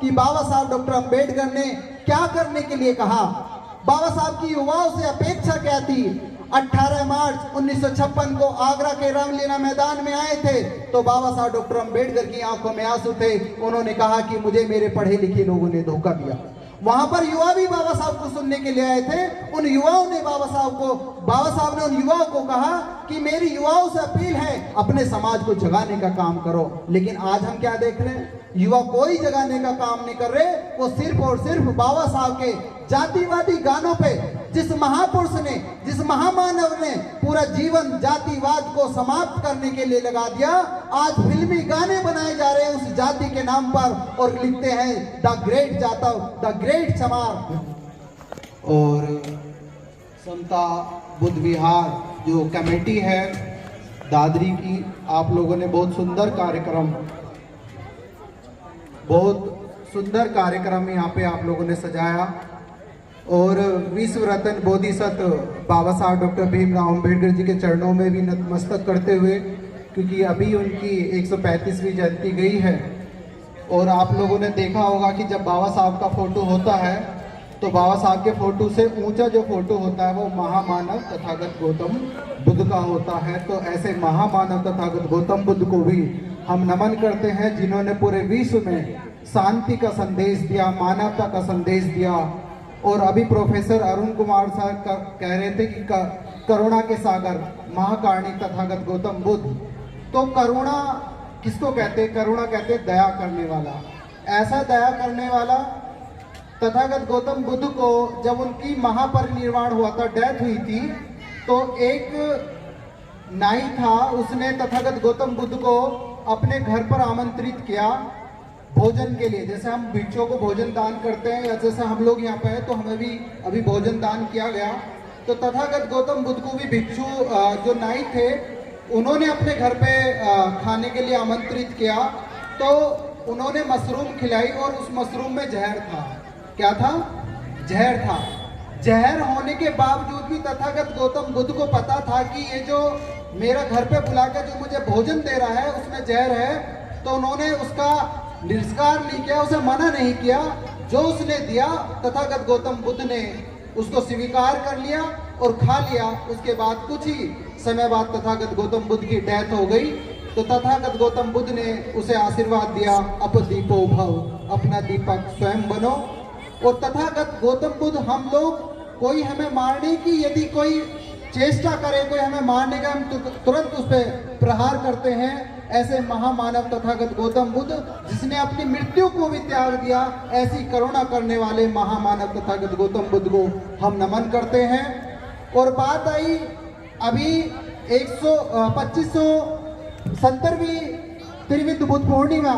कि बाबा साहब डॉक्टर अंबेडकर ने क्या करने के लिए कहा, बाबा साहब की युवाओं से अपेक्षा क्या थी। 18 मार्च 1956 को आगरा के रामलीला मैदान में आए थे तो बाबा साहब डॉक्टर अंबेडकर की आंखों में आंसू थे। उन्होंने कहा कि मुझे मेरे पढ़े लिखे लोगों ने धोखा दिया। वहां पर युवा भी बाबा साहब को सुनने के लिए आए थे। उन युवाओं ने बाबा साहब ने उन युवाओं को कहा कि मेरी युवाओं से अपील है, अपने समाज को जगाने का काम करो। लेकिन आज हम क्या देख रहे हैं, युवा कोई जगाने का काम नहीं कर रहे। वो सिर्फ और सिर्फ बाबा साहब के जातिवादी गानों पे, जिस महापुरुष ने, जिस महामानव ने पूरा जीवन जातिवाद को समाप्त करने के लिए लगा दिया, आज फिल्मी गाने बनाए जा रहे हैं उस जाति के नाम पर और लिखते हैं द ग्रेट जातव, द ग्रेट चमार। और समता बुद्ध विहार जो कमेटी है दादरी की, आप लोगों ने बहुत सुंदर कार्यक्रम यहाँ पे आप लोगों ने सजाया और विश्व रत्न बोधिसत्व बाबा साहब डॉक्टर भीमराव अंबेडकर जी के चरणों में भी नतमस्तक करते हुए, क्योंकि अभी उनकी 135वीं जयंती गई है। और आप लोगों ने देखा होगा कि जब बाबा साहब का फोटो होता है तो बाबा साहब के फोटो से ऊंचा जो फोटो होता है वो महामानव तथागत गौतम बुद्ध का होता है। तो ऐसे महामानव तथागत गौतम बुद्ध को भी हम नमन करते हैं, जिन्होंने पूरे विश्व में शांति का संदेश दिया, मानवता का संदेश दिया। और अभी प्रोफेसर अरुण कुमार साहब कह रहे थे कि करुणा के सागर महाकारुणी तथागत गौतम बुद्ध। तो करुणा किसको कहते? करुणा कहते दया करने वाला। ऐसा दया करने वाला तथागत गौतम बुद्ध को जब उनकी महापरिनिर्वाण हुआ था, डेथ हुई थी, तो एक नाई था, उसने तथागत गौतम बुद्ध को अपने घर पर आमंत्रित किया भोजन के लिए। जैसे हम भिक्षुओं को भोजन दान करते हैं या जैसे हम लोग यहाँ पे हैं तो हमें भी अभी भोजन दान किया गया। तो तथागत गौतम बुद्ध को भी भिक्षु जो नाई थे उन्होंने अपने घर पे खाने के लिए आमंत्रित किया। तो उन्होंने मशरूम खिलाई और उस मशरूम में जहर था। क्या था? जहर था। जहर होने के बावजूद भी तथागत गौतम बुद्ध को पता था कि ये जो मेरा घर पे बुलाकर जो मुझे भोजन दे रहा है उसमें जहर है। तो उन्होंने उसका निरस्कार नहीं किया, उसे मना नहीं किया। जो उसने दिया तथागत गौतम बुद्ध ने उसको स्वीकार कर लिया और खा लिया। उसके बाद कुछ ही समय बाद तथागत गौतम बुद्ध की डेथ हो गई। तो तथागत गौतम बुद्ध ने उसे आशीर्वाद दिया, अप दीपो भव, अपना दीपक स्वयं बनो। और तथागत गौतम बुद्ध, हम लोग कोई हमें मारने की यदि कोई चेष्टा करे, कोई हमें मारने का, हम तुरंत उस पर प्रहार करते हैं। ऐसे महामानव तथागत गौतम बुद्ध जिसने अपनी मृत्यु को भी त्याग दिया, ऐसी करुणा करने वाले महामानव तथागत गौतम बुद्ध को हम नमन करते हैं। और बात आई अभी 2570वीं त्रिविध बुद्ध पूर्णिमा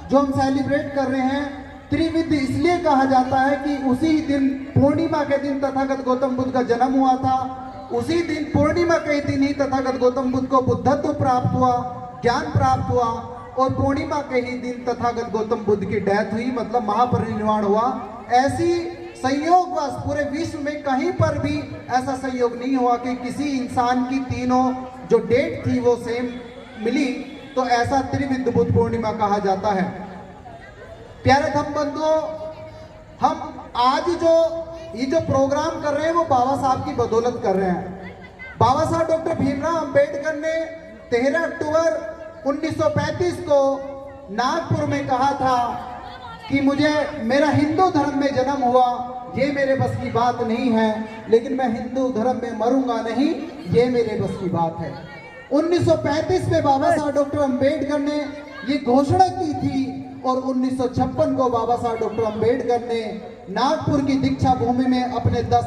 जो हम सेलिब्रेट कर रहे हैं। त्रिविध इसलिए कहा जाता है कि उसी दिन, पूर्णिमा के दिन तथागत गौतम बुद्ध का जन्म हुआ था। उसी दिन, पूर्णिमा के दिन ही तथागत गौतम बुद्ध को बुद्धत्व प्राप्त हुआ, ज्ञान प्राप्त हुआ। और पूर्णिमा के ही दिन तथागत गौतम बुद्ध की डेथ हुई, मतलब महापरिनिर्वाण हुआ। ऐसी संयोगवश पूरे विश्व में कहीं पर भी ऐसा संयोग नहीं हुआ कि किसी इंसान की तीनों जो डेट थी वो सेम मिली। तो ऐसा त्रिविध बुद्ध पूर्णिमा कहा जाता है। प्यारे धम्म बंधुओं, हम आज ये जो प्रोग्राम कर रहे हैं वो बाबा साहब की बदौलत कर रहे हैं। बाबा साहब डॉक्टर भीमराव अंबेडकर ने 13 अक्टूबर 1935 को नागपुर में कहा था कि मुझे, मेरा हिंदू धर्म में जन्म हुआ, ये मेरे बस की बात नहीं है, लेकिन मैं हिंदू धर्म में मरूंगा नहीं, ये मेरे बस की बात है। 1935 में बाबा साहब डॉक्टर अंबेडकर ने ये घोषणा की थी और 1956 को बाबा साहब डॉक्टर अंबेडकर ने नागपुर की दीक्षा भूमि में अपने 10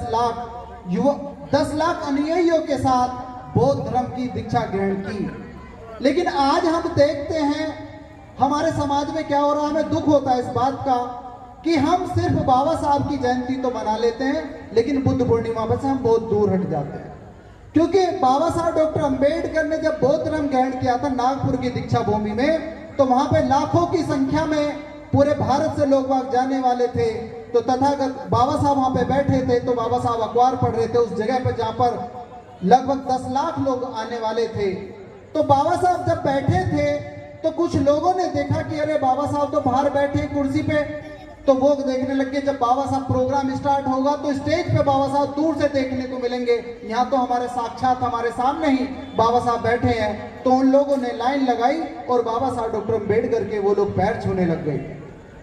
लाख अनुयायियों के साथ बौद्ध धर्म की दीक्षा ग्रहण की। लेकिन आज हम देखते हैं हमारे समाज में क्या हो रहा है। हमें दुख होता है इस बात का कि हम सिर्फ बाबा साहब की जयंती तो मना लेते हैं, लेकिन बुद्ध पूर्णिमा से हम बहुत दूर हट जाते हैं। क्योंकि बाबा साहब डॉक्टर अंबेडकर ने जब बौद्ध धर्म ग्रहण किया था नागपुर की दीक्षा भूमि में, तो वहां पे लाखों की संख्या में पूरे भारत से लोग वहां जाने वाले थे। तो तथागत बाबा साहब वहां पे बैठे थे, तो बाबा साहब अखबार पढ़ रहे थे उस जगह पे जहां पर लगभग 10 लाख लोग आने वाले थे। तो बाबा साहब जब बैठे थे तो कुछ लोगों ने देखा कि अरे बाबा साहब तो बाहर बैठे कुर्सी पे, तो वो देखने लग गए। जब बाबा साहब प्रोग्राम स्टार्ट होगा तो स्टेज पे बाबा साहब दूर से देखने को मिलेंगे, यहाँ तो हमारे साक्षात हमारे सामने ही बाबा साहब बैठे हैं। तो उन लोगों ने लाइन लगाई और बाबा साहब डॉक्टर अम्बेडकर के वो लोग पैर छूने लग गए।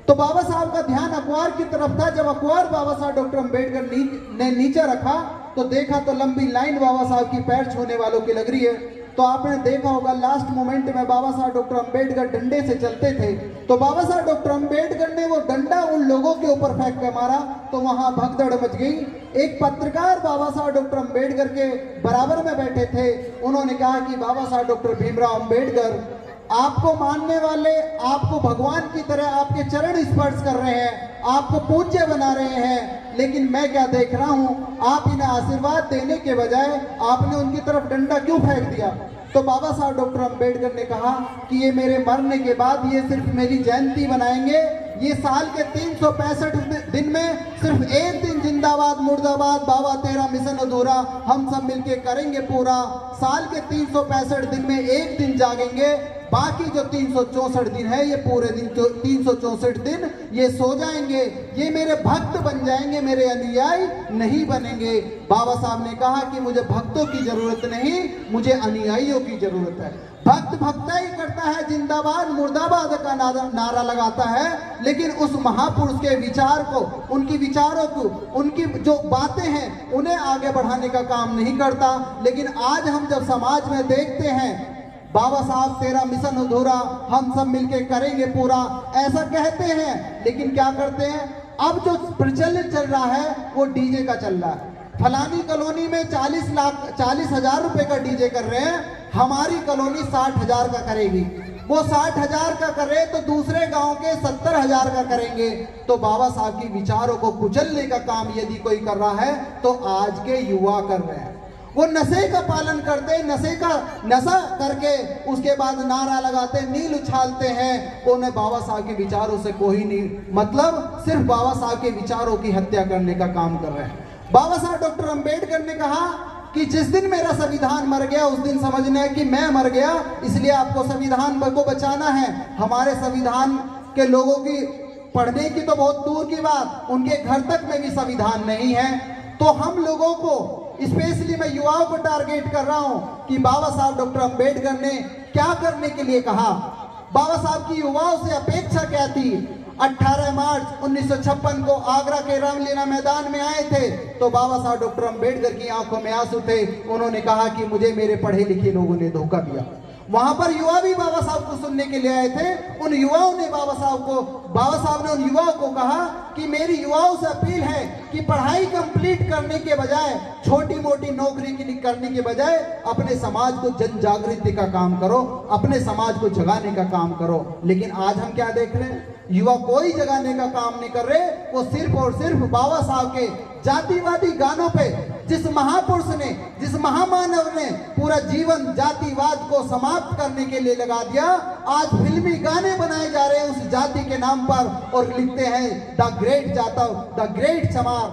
तो बाबा साहब का ध्यान अखबार की तरफ था। जब अखबार बाबा साहब डॉक्टर अम्बेडकर ने नीचे रखा तो देखा तो लंबी लाइन बाबा साहब की पैर छूने वालों की लग रही है। तो आपने देखा होगा लास्ट मोमेंट में बाबा साहब डॉक्टर अम्बेडकर डंडे से चलते थे, तो बाबा साहब डॉक्टर अम्बेडकर ने वो डंडा उन लोगों के ऊपर फेंक कर मारा तो वहां भगदड़ मच गई। एक पत्रकार बाबा साहब डॉक्टर अम्बेडकर के बराबर में बैठे थे, उन्होंने कहा कि बाबा साहब डॉक्टर भीमराव अम्बेडकर, आपको मानने वाले आपको भगवान की तरह आपके चरण स्पर्श कर रहे हैं, आपको पूज्य बना रहे हैं, लेकिन मैं क्या देख रहा हूं, आप इन्हें आशीर्वाद देने के बजाय आपने उनकी तरफ डंडा क्यों फेंक दिया। तो बाबा साहब डॉक्टर अम्बेडकर ने कहा कि ये मेरे मरने के बाद ये सिर्फ मेरी जयंती बनाएंगे, ये साल के 365 दिन में सिर्फ एक दिन जिंदाबाद मुर्दाबाद बाबा तेरा मिशन अधूरा हम सब मिलके करेंगे पूरा। साल के 365 दिन में एक दिन जागेंगे, बाकी जो 364 दिन है ये पूरे दिन 364 दिन ये सो जाएंगे, ये मेरे भक्त बन जाएंगे, मेरे अनुयायी नहीं बनेंगे। बाबा साहब ने कहा कि मुझे भक्तों की जरूरत नहीं, मुझे अनुयायियों की जरूरत है। भक्त भक्ता ही करता है, जिंदाबाद मुर्दाबाद का नारा लगाता है, लेकिन उस महापुरुष के विचार को, उनकी विचारों को, उनकी जो बातें हैं उन्हें आगे बढ़ाने का काम नहीं करता। लेकिन आज हम जब समाज में देखते हैं बाबा साहब तेरा मिशन अधूरा हम सब मिलके करेंगे पूरा, ऐसा कहते हैं, लेकिन क्या करते हैं, अब जो प्रचलित चल रहा है वो डीजे का चल रहा है। फलानी कॉलोनी में 40,000 रुपए का डीजे कर रहे हैं, हमारी कॉलोनी 60,000 का करेगी। वो 60,000 का करे तो दूसरे गांव के 70,000 का करेंगे। तो बाबा साहब की विचारों को कुचलने का काम यदि कोई कर रहा है तो आज के युवा कर रहे हैं। वो नशे का पालन करते, नशा करके उसके बाद नारा लगाते, नील उछालते हैं। उन्हें बाबा साहब के विचारों से कोई नहीं मतलब, सिर्फ बाबा साहब के विचारों की हत्या करने का काम कर रहे हैं। बाबा साहब डॉक्टर अम्बेडकर ने कहा कि जिस दिन मेरा संविधान मर गया उस दिन समझना है कि मैं मर गया, इसलिए आपको संविधान को बचाना है। हमारे संविधान के लोगों की पढ़ने की तो बहुत दूर की बात, उनके घर तक में भी संविधान नहीं है। तो हम लोगों को, स्पेशली मैं युवाओं को टारगेट कर रहा हूं कि बाबा साहब डॉक्टर अम्बेडकर ने क्या करने के लिए कहा, बाबा साहब की युवाओं से अपेक्षा क्या थी। 18 मार्च 1956 को आगरा के रामलीला मैदान में आए थे तो बाबा साहब डॉक्टर अम्बेडकर की आंखों में आंसू थे। उन्होंने कहा कि मुझे मेरे पढ़े लिखे लोगों ने धोखा दिया। वहां पर युवा भी बाबा साहब को सुनने के लिए आए थे। उन युवाओं ने बाबा साहब ने उन युवाओं को कहा कि मेरी युवाओं से अपील है कि पढ़ाई कंप्लीट करने के बजाय, छोटी मोटी नौकरी करने के बजाय अपने समाज को जन जागृति का काम करो, अपने समाज को जगाने का काम करो। लेकिन आज हम क्या देख रहे हैं, युवा कोई जगाने का काम नहीं कर रहे, वो सिर्फ और सिर्फ बाबा साहब के जातिवादी गानों पे, जिस महापुरुष ने, जिस महामानव ने पूरा जीवन जातिवाद को समाप्त करने के लिए लगा दिया, आज फिल्मी गाने बनाए जा रहे हैं उस जाति के नाम पर और लिखते हैं the great Jatav, the great चमार।